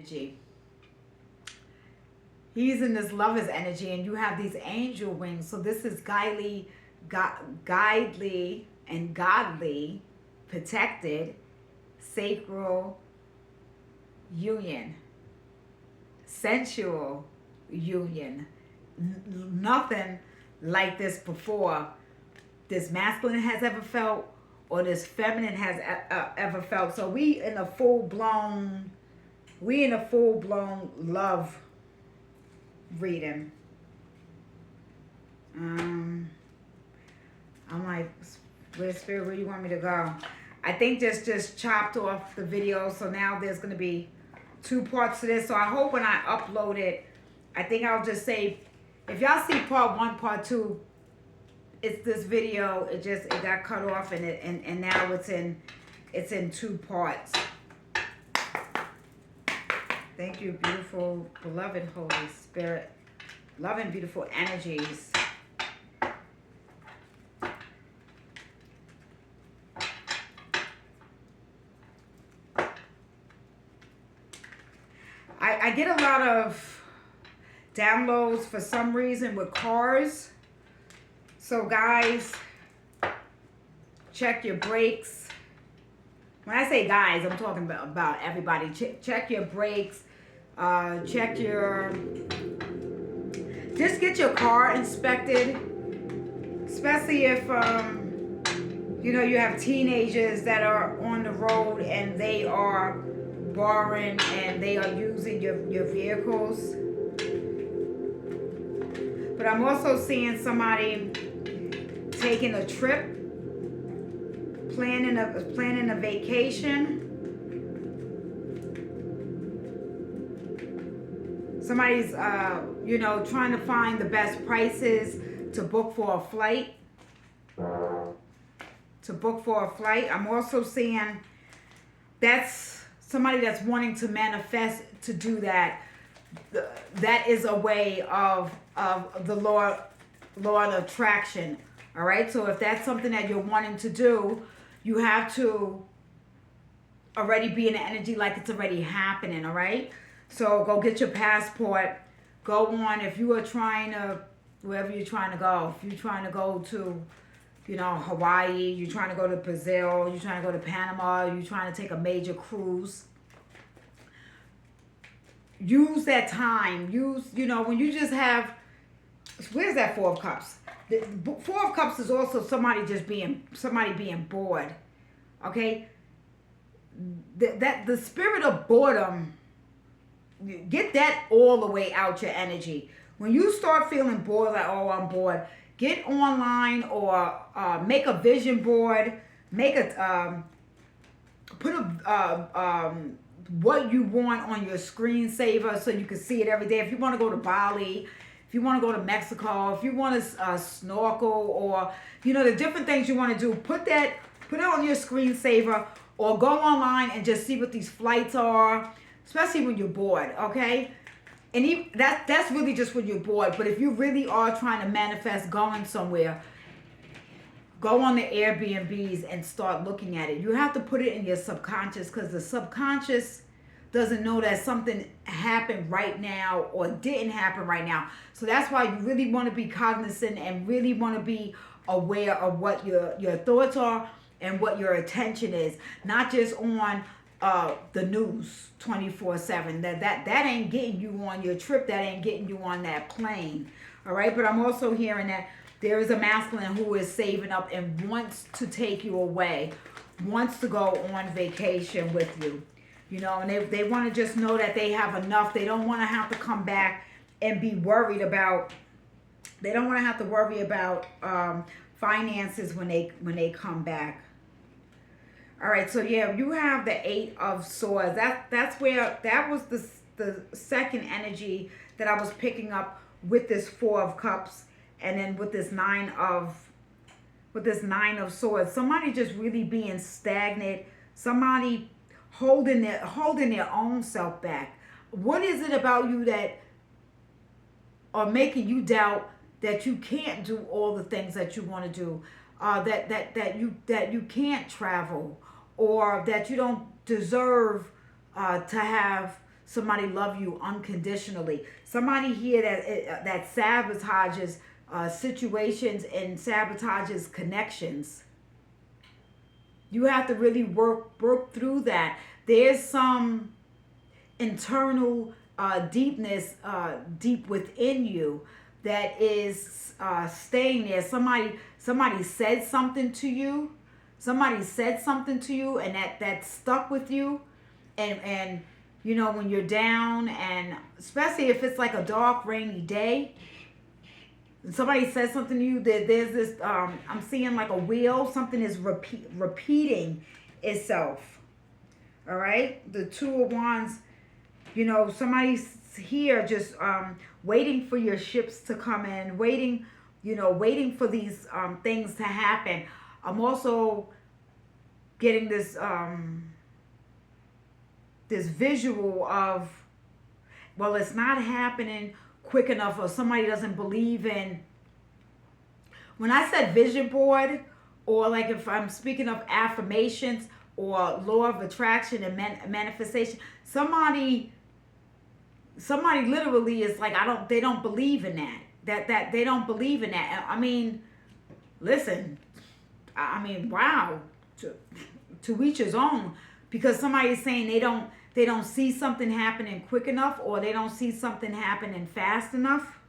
energy. He's in this lover's energy, and you have these angel wings. So this is guidely, and godly, protected, sacral union, sensual union. Nothing like this before this masculine has ever felt, or this feminine has ever felt. So we in a full blown love reading. Um, I'm like, where spirit, where you want me to go? I think just chopped off the video, so now there's gonna be two parts to this. So I hope when I upload it, I think I'll just say, if y'all see part one, part two, it's this video. It got cut off, and now it's in two parts. Thank you, beautiful, beloved Holy Spirit. Love and beautiful energies. I get a lot of downloads for some reason with cars. So guys, check your brakes. When I say guys, I'm talking about everybody. Check your brakes. Check your... Just get your car inspected. Especially if, you have teenagers that are on the road and they are borrowing and they are using your vehicles. But I'm also seeing somebody taking a trip, planning a vacation. Somebody's trying to find the best prices to book for a flight. I'm also seeing that's somebody that's wanting to manifest to do that. That is a way of the law of attraction. All right, so if that's something that you're wanting to do, you have to already be in the energy like it's already happening. All right, so go get your passport. Go on, if you are trying to, wherever you're trying to go. If you're trying to go to, Hawaii, you're trying to go to Brazil, you're trying to go to Panama, you're trying to take a major cruise. Use that time. When you just have, where's that Four of Cups? The Four of Cups is also somebody being bored. Okay? The spirit of boredom, get that all the way out your energy. When you start feeling bored, like, oh, I'm bored, get online or make a vision board. Put what you want on your screensaver so you can see it every day. If you want to go to Bali, if you want to go to Mexico, if you want to snorkel, or the different things you want to do, put it on your screensaver, or go online and just see what these flights are, especially when you're bored. Okay, and that's really just when you're bored. But if you really are trying to manifest going somewhere, go on the Airbnbs and start looking at it. You have to put it in your subconscious, because the subconscious doesn't know that something happened right now or didn't happen right now. So that's why you really want to be cognizant and really want to be aware of what your thoughts are and what your attention is. Not just on the news 24/7. That ain't getting you on your trip. That ain't getting you on that plane. All right. But I'm also hearing that there is a masculine who is saving up and wants to take you away, wants to go on vacation with you. And they want to just know that they have enough. They don't want to have to come back and be worried about, they don't want to have to worry about finances when they come back. All right, so yeah, you have the Eight of Swords. That was the second energy that I was picking up with this Four of Cups, and then with this Nine of Swords. Somebody just really being stagnant. Somebody holding their own self back. What is it about you that are making you doubt that you can't do all the things that you want to do? That you can't travel, or that you don't deserve to have somebody love you unconditionally. Somebody here that sabotages situations and sabotages connections. You have to really work through that. There's some internal deepness deep within you that is staying there. Somebody said something to you. Somebody said something to you, and that stuck with you. And you know, when you're down, and especially if it's like a dark, rainy day, and somebody says something to you, there's this I'm seeing like a wheel. Something is repeating itself. All right, the Two of Wands. You know, somebody's here just waiting for your ships to come in, waiting, you know, waiting for these things to happen. I'm also getting this this visual of, well, it's not happening quick enough, or somebody doesn't believe in. When I said vision board, or like if I'm speaking of affirmations or law of attraction and manifestation, somebody literally is like, they don't believe in that they don't believe in that. I mean, listen, I mean, wow, to each his own, because somebody's saying they don't see something happening quick enough, or they don't see something happening fast enough.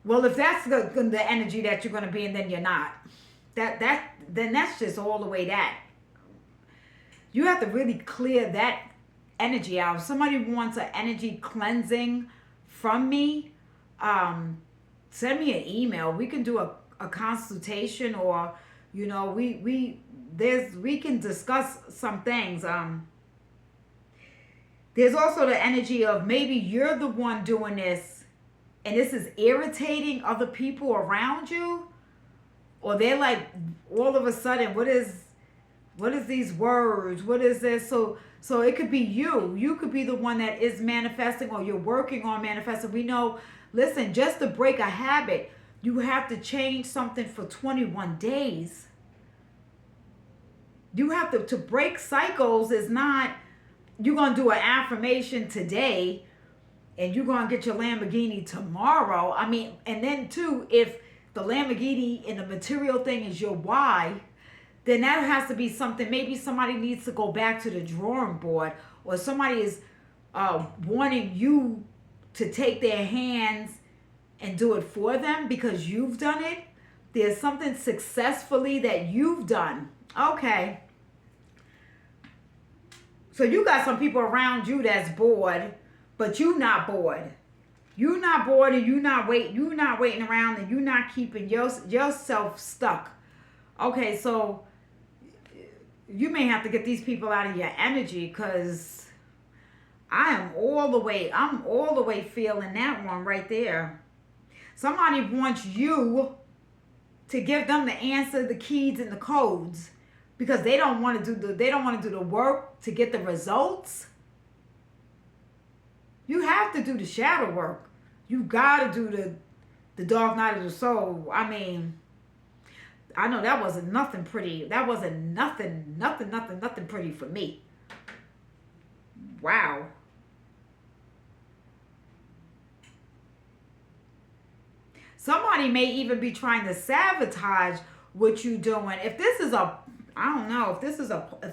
Well, if that's the energy that you're going to be in, then you're not. Then that's just all the way that. You have to really clear that energy out. If somebody wants an energy cleansing from me, send me an email. We can do a consultation, or you know, we can discuss some things. There's also the energy of maybe you're the one doing this, and this is irritating other people around you, or they're like, all of a sudden, what is these words? What is this? So it could be you. You could be the one that is manifesting, or you're working on manifesting. We know, listen, just to break a habit, you have to change something for 21 days. You have to break cycles. Is not, you're going to do an affirmation today and you're going to get your Lamborghini tomorrow. I mean, and then too, if the Lamborghini and the material thing is your why, then that has to be something. Maybe somebody needs to go back to the drawing board, or somebody is wanting you to take their hands and do it for them because you've done it. There's something successfully that you've done. Okay. So you got some people around you that's bored, but you not bored. You not bored, and you not waiting around, and you not keeping yourself stuck. Okay, so you may have to get these people out of your energy, because I'm all the way feeling that one right there. Somebody wants you to give them the answer, the keys, and the codes, because they don't want to do the work to get the results. You have to do the shadow work. You gotta do the dark night of the soul. I mean, I know that wasn't nothing pretty. That wasn't nothing pretty for me. Wow. Somebody may even be trying to sabotage what you're doing. If this is if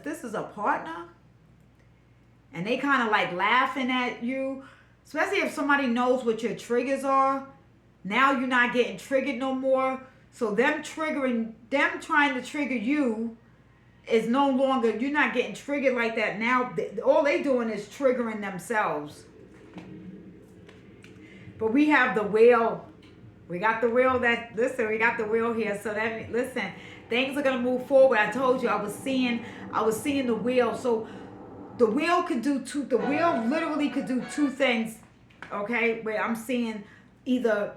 this is a partner, and they kind of like laughing at you, especially if somebody knows what your triggers are, now you're not getting triggered no more. So them trying to trigger you is no longer, you're not getting triggered like that. Now, all they doing is triggering themselves. But we have the wheel. We got the wheel we got the wheel here. So that, listen, things are going to move forward. I told you, I was seeing the wheel. So the wheel literally could do two things. Okay. Where I'm seeing either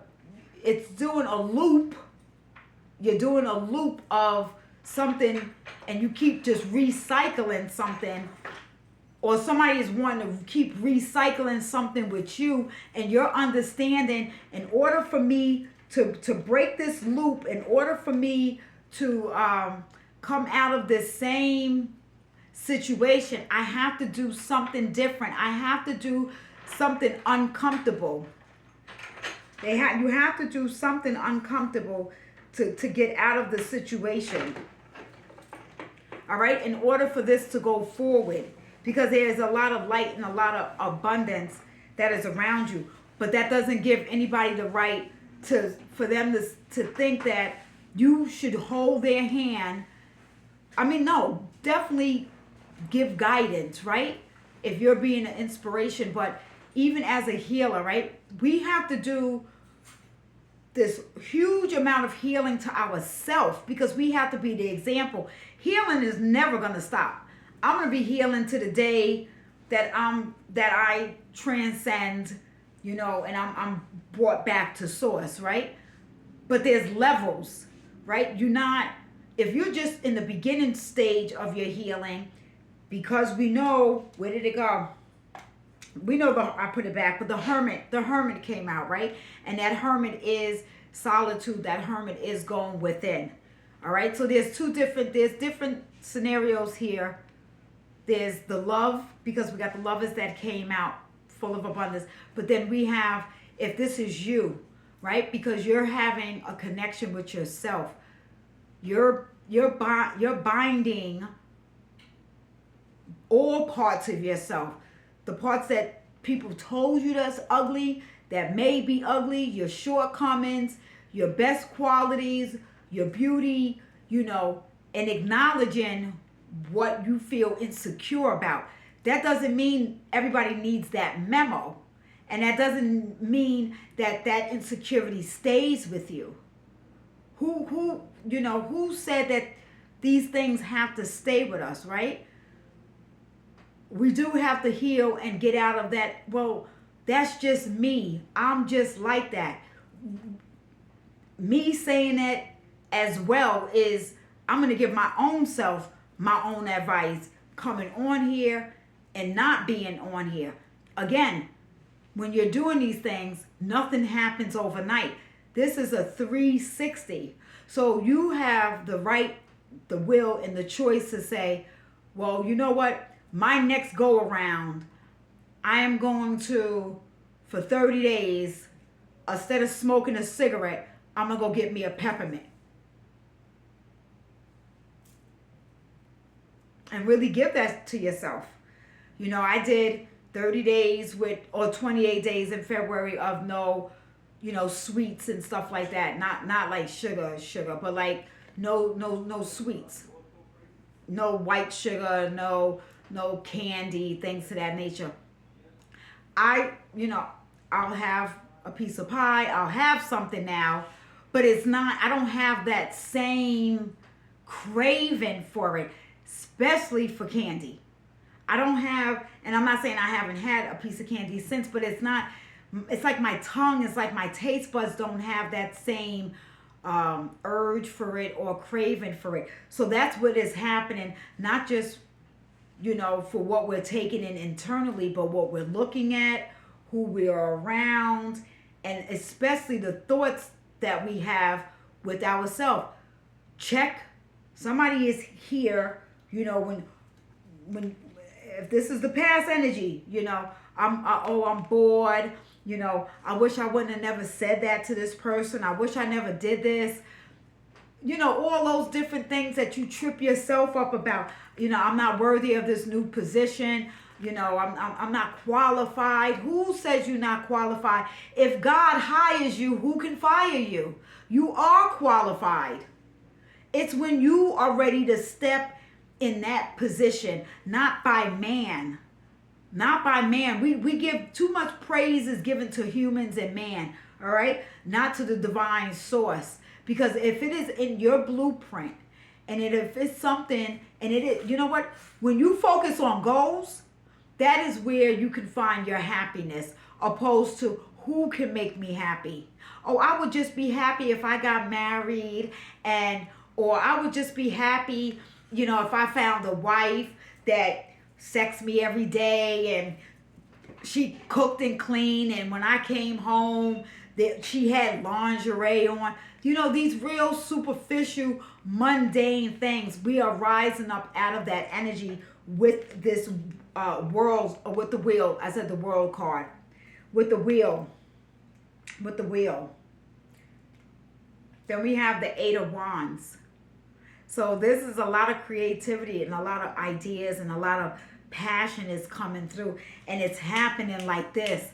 it's doing a loop. You're doing a loop of something, and you keep just recycling something, or somebody is wanting to keep recycling something with you, and you're understanding, in order for me to break this loop, in order for me to come out of this same situation, I have to do something different. I have to do something uncomfortable. You have to do something uncomfortable to get out of the situation. All right, in order for this to go forward, because there's a lot of light and a lot of abundance that is around you, but that doesn't give anybody the right for them to think that you should hold their hand. I mean, no, definitely give guidance, right? If you're being an inspiration, but even as a healer, right? We have to do this huge amount of healing to ourselves because we have to be the example. Healing is never going to stop. I'm going to be healing to the day that I transcend, and I'm brought back to source, right? But there's levels, right? If you're just in the beginning stage of your healing, because we know, where did it go? We know I put it back, but the hermit came out, right? And that hermit is solitude. That hermit is going within. All right. So there's different scenarios here. There's the love, because we got the lovers that came out full of abundance. But then we have, if this is you, right? Because you're having a connection with yourself. You're binding all parts of yourself. The parts that people told you that's ugly, that may be ugly, your shortcomings, your best qualities, your beauty, and acknowledging what you feel insecure about. That doesn't mean everybody needs that memo. And that doesn't mean that insecurity stays with you. Who said that these things have to stay with us, right? We do have to heal and get out of that. Well, that's just me. I'm just like that. Me saying that as well is, I'm going to give my own self my own advice coming on here and not being on here. Again, when you're doing these things, nothing happens overnight. This is a 360. So you have the right, the will, and the choice to say, well, you know what? My next go around, I am going to, for 30 days, instead of smoking a cigarette, I'm going to go get me a peppermint. And really give that to yourself. I did 30 days or 28 days in February of no, sweets and stuff like that. Not like sugar, but like no sweets. No white sugar, no candy, things to that nature. I'll have a piece of pie, I'll have something now, but I don't have that same craving for it, especially for candy. I don't have, and I'm not saying I haven't had a piece of candy since, but it's like my tongue, it's like my taste buds don't have that same urge for it or craving for it. So that's what is happening, not just for what we're taking in internally, but what we're looking at, who we are around, and especially the thoughts that we have with ourselves. Check. Somebody is here, when if this is the past energy, I'm bored, I wish I wouldn't have never said that to this person. I wish I never did this. All those different things that you trip yourself up about. I'm not worthy of this new position. I'm not qualified. Who says you're not qualified? If God hires you, who can fire you? You are qualified. It's when you are ready to step in that position, not by man. Not by man. We give too much praise is given to humans and man, all right? Not to the divine source. Because if it is in your blueprint, and if it's something, and it is, you know what? When you focus on goals, that is where you can find your happiness, opposed to who can make me happy. Oh, I would just be happy if I got married, or I would just be happy, if I found a wife that sexed me every day and she cooked and cleaned, and when I came home, that she had lingerie on. These real superficial, mundane things. We are rising up out of that energy with this world, or with the wheel. I said the world card. With the wheel. With the wheel. Then we have the Eight of Wands. So this is a lot of creativity and a lot of ideas and a lot of passion is coming through. And it's happening like this,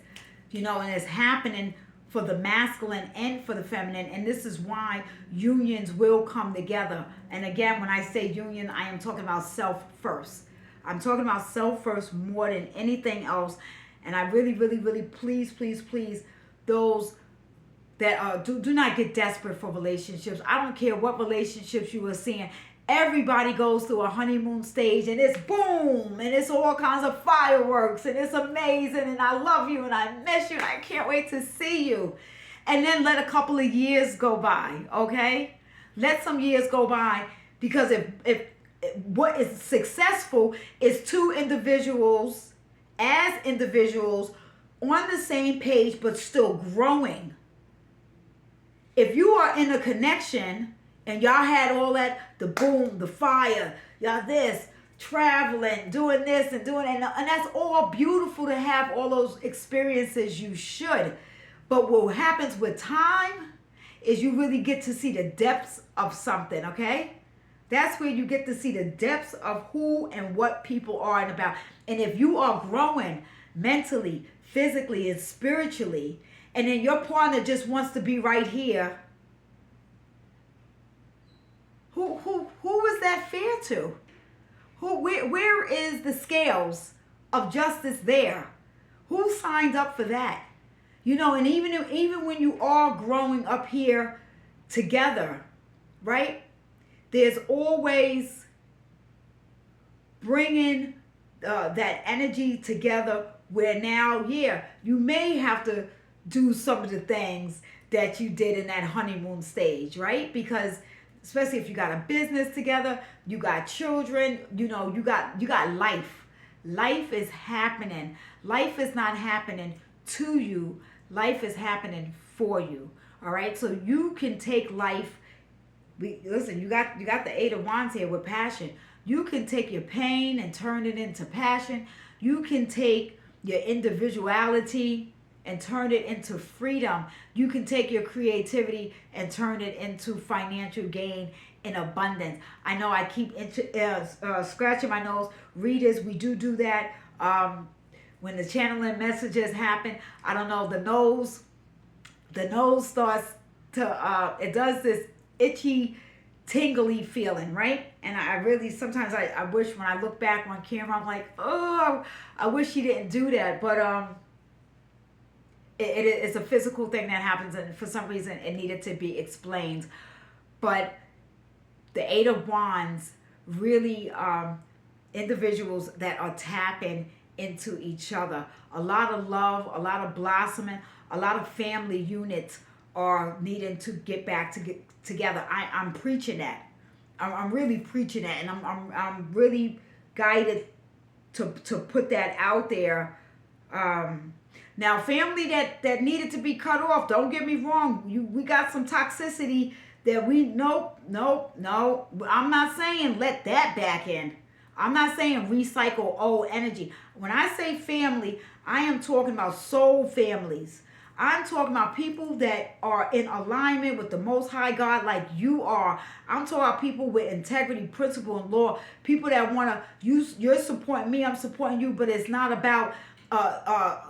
and it's happening for the masculine and for the feminine. And this is why unions will come together. And again, when I say union, I am talking about self first. I'm talking about self first more than anything else. And I really, really, really please, those that do not get desperate for relationships. I don't care what relationships you are seeing. Everybody goes through a honeymoon stage and it's boom and it's all kinds of fireworks and it's amazing and I love you and I miss you and I can't wait to see you. And then let a couple of years go by, okay? Let some years go by, because if what is successful is two individuals as individuals on the same page but still growing. If you are in a connection and y'all had all that, the boom, the fire, y'all this, traveling, doing this and doing that, and that's all beautiful to have all those experiences, you should. But what happens with time is you really get to see the depths of something, okay? That's where you get to see the depths of who and what people are and about. And if you are growing mentally, physically, and spiritually, and then your partner just wants to be right here, who is that fair to? Where is the scales of justice there? Who signed up for that? And even when you are growing up here together, right? There's always bringing that energy together, where now, you may have to do some of the things that you did in that honeymoon stage, right? Because especially if you got a business together, you got children, you got life. Life is happening. Life is not happening to you. Life is happening for you. All right? So you can take life. Listen, you got the Eight of Wands here with passion. You can take your pain and turn it into passion. You can take your individuality and turn it into freedom. You can take your creativity and turn it into financial gain and abundance. I know I keep scratching my nose. Readers, we do that. When the channeling messages happen, I don't know, the nose starts to, it does this itchy, tingly feeling, right? And I really, sometimes I wish when I look back on camera, I'm like, oh, I wish she didn't do that. But it's a physical thing that happens, and for some reason it needed to be explained. But the Eight of Wands really individuals that are tapping into each other. A lot of love, a lot of blossoming, a lot of family units are needing to get back together. I'm preaching that. I'm really preaching that, and I'm really guided to put that out there. Now, family that needed to be cut off, don't get me wrong. We got some toxicity that nope. I'm not saying let that back in. I'm not saying recycle old energy. When I say family, I am talking about soul families. I'm talking about people that are in alignment with the Most High God like you are. I'm talking about people with integrity, principle, and law. People that want to you're supporting me, I'm supporting you, but it's not about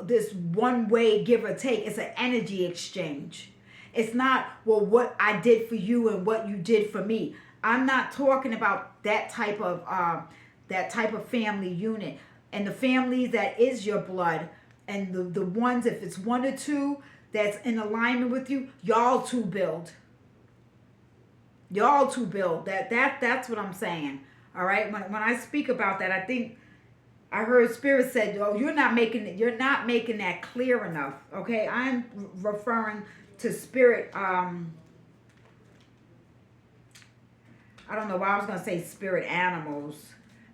this one way give or take. It's an energy exchange. It's not, well, what I did for you and what you did for me. I'm not talking about that type of family unit. And the family that is your blood, and the ones, if it's one or two that's in alignment with you, y'all two build. Y'all two build. That's what I'm saying. All right. When I speak about that, I think I heard Spirit said, "Oh, you're not making that clear enough." Okay, I'm referring to Spirit. I don't know why I was gonna say spirit animals.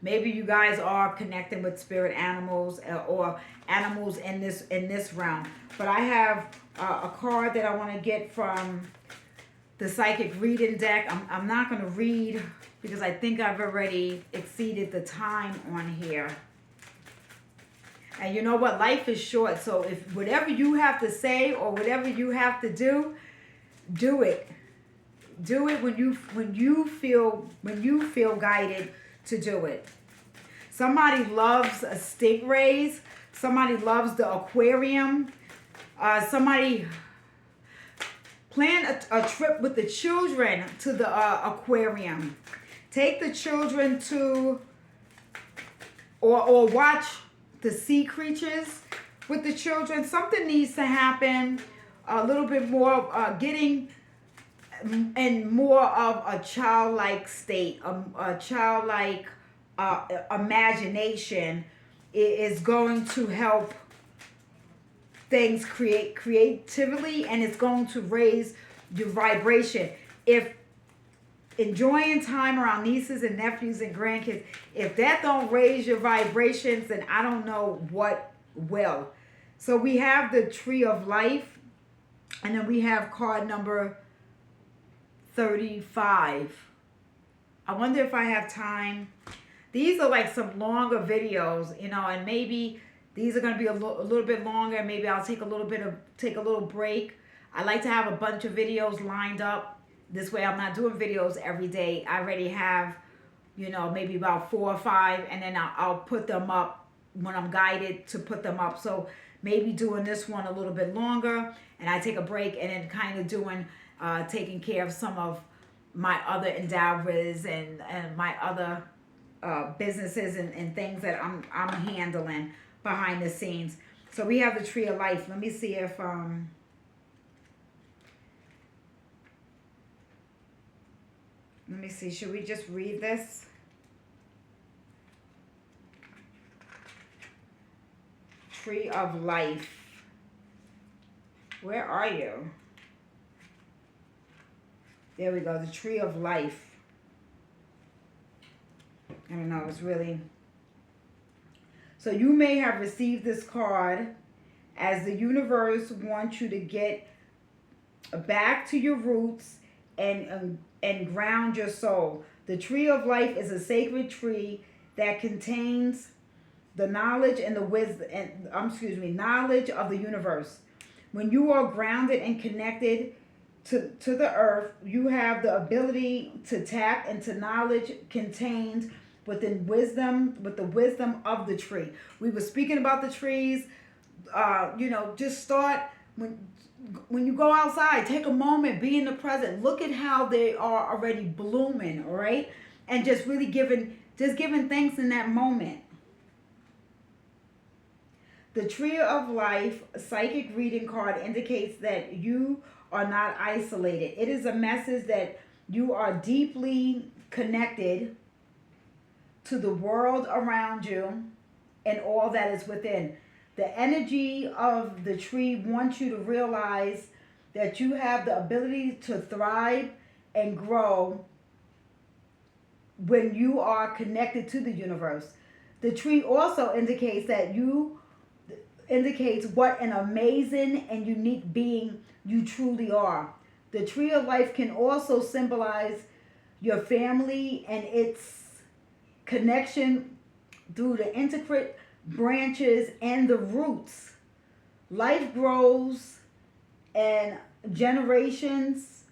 Maybe you guys are connecting with spirit animals or animals in this realm. But I have a card that I want to get from the psychic reading deck. I'm not going to read because I think I've already exceeded the time on here. And you know what? Life is short. So if whatever you have to say or whatever you have to do it. Do it when you feel guided to do it. Somebody loves stingrays. Somebody loves the aquarium. Somebody plan a trip with the children to the aquarium. Take the children to or watch the sea creatures with the children. Something needs to happen. A little bit more getting in more of a childlike state, a childlike imagination is going to help things create creatively, and it's going to raise your vibration. If enjoying time around nieces and nephews and grandkids, if that don't raise your vibrations, then I don't know what will. So we have the Tree of Life, and then we have card number 35. I wonder if I have time. These are like some longer videos, and maybe these are going to be a little bit longer. Maybe I'll take a little break. I like to have a bunch of videos lined up. This way I'm not doing videos every day. I already have, maybe about 4 or 5, and then I'll put them up when I'm guided to put them up. So maybe doing this one a little bit longer, and I take a break, and then kind of taking care of some of my other endeavors and my other businesses and things that I'm handling behind the scenes. So we have the Tree of Life. Let me see if let me see. Should we just read this? Tree of Life. Where are you? There we go. The Tree of Life. I don't know. It's really... So you may have received this card as the universe wants you to get back to your roots and ground your soul. The Tree of Life is a sacred tree that contains the knowledge and the wisdom, knowledge of the universe. When you are grounded and connected to the earth, you have the ability to tap into knowledge contained within wisdom, with the wisdom of the tree. We were speaking about the trees. Just start when you go outside, take a moment, be in the present. Look at how they are already blooming, all right? And just really giving thanks in that moment. The Tree of Life psychic reading card indicates that you are not isolated. It is a message that you are deeply connected to the world around you and all that is within. The energy of the tree wants you to realize that you have the ability to thrive and grow when you are connected to the universe. The tree also indicates what an amazing and unique being you truly are. The Tree of Life can also symbolize your family and its connection through the intricate branches and the roots. Life grows and generations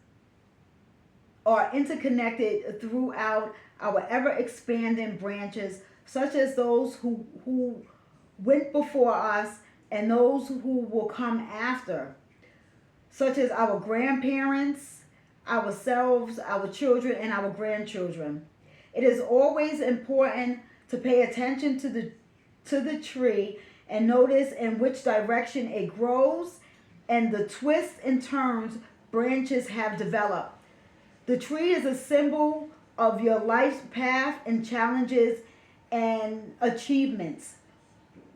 are interconnected throughout our ever-expanding branches, such as those who went before us and those who will come after, such as our grandparents, ourselves, our children, and our grandchildren. It is always important to pay attention to the tree and notice in which direction it grows and the twists and turns branches have developed. The tree is a symbol of your life's path and challenges and achievements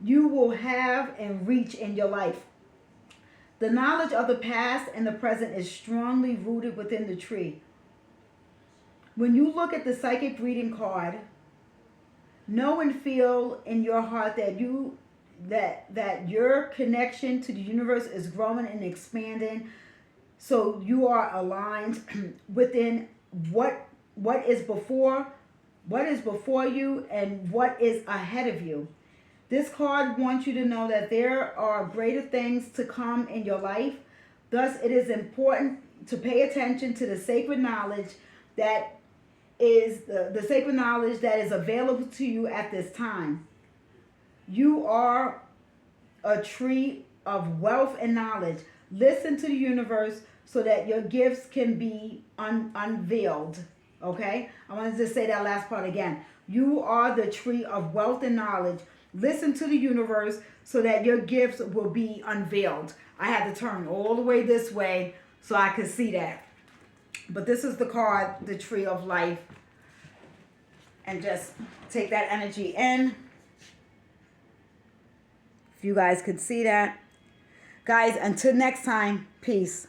you will have and reach in your life. The knowledge of the past and the present is strongly rooted within the tree. When you look at the psychic reading card, know and feel in your heart that your connection to the universe is growing and expanding, so you are aligned within what what is before you, and what is ahead of you. This card wants you to know that there are greater things to come in your life. Thus, it is important to pay attention to the sacred knowledge that is the sacred knowledge that is available to you at this time. You are a tree of wealth and knowledge. Listen to the universe so that your gifts can be unveiled. Okay? I want to just say that last part again. You are the tree of wealth and knowledge. Listen to the universe so that your gifts will be unveiled. I had to turn all the way this way so I could see that. But this is the card, the tree of life. And just take that energy in. If you guys could see that. Guys, until next time, peace.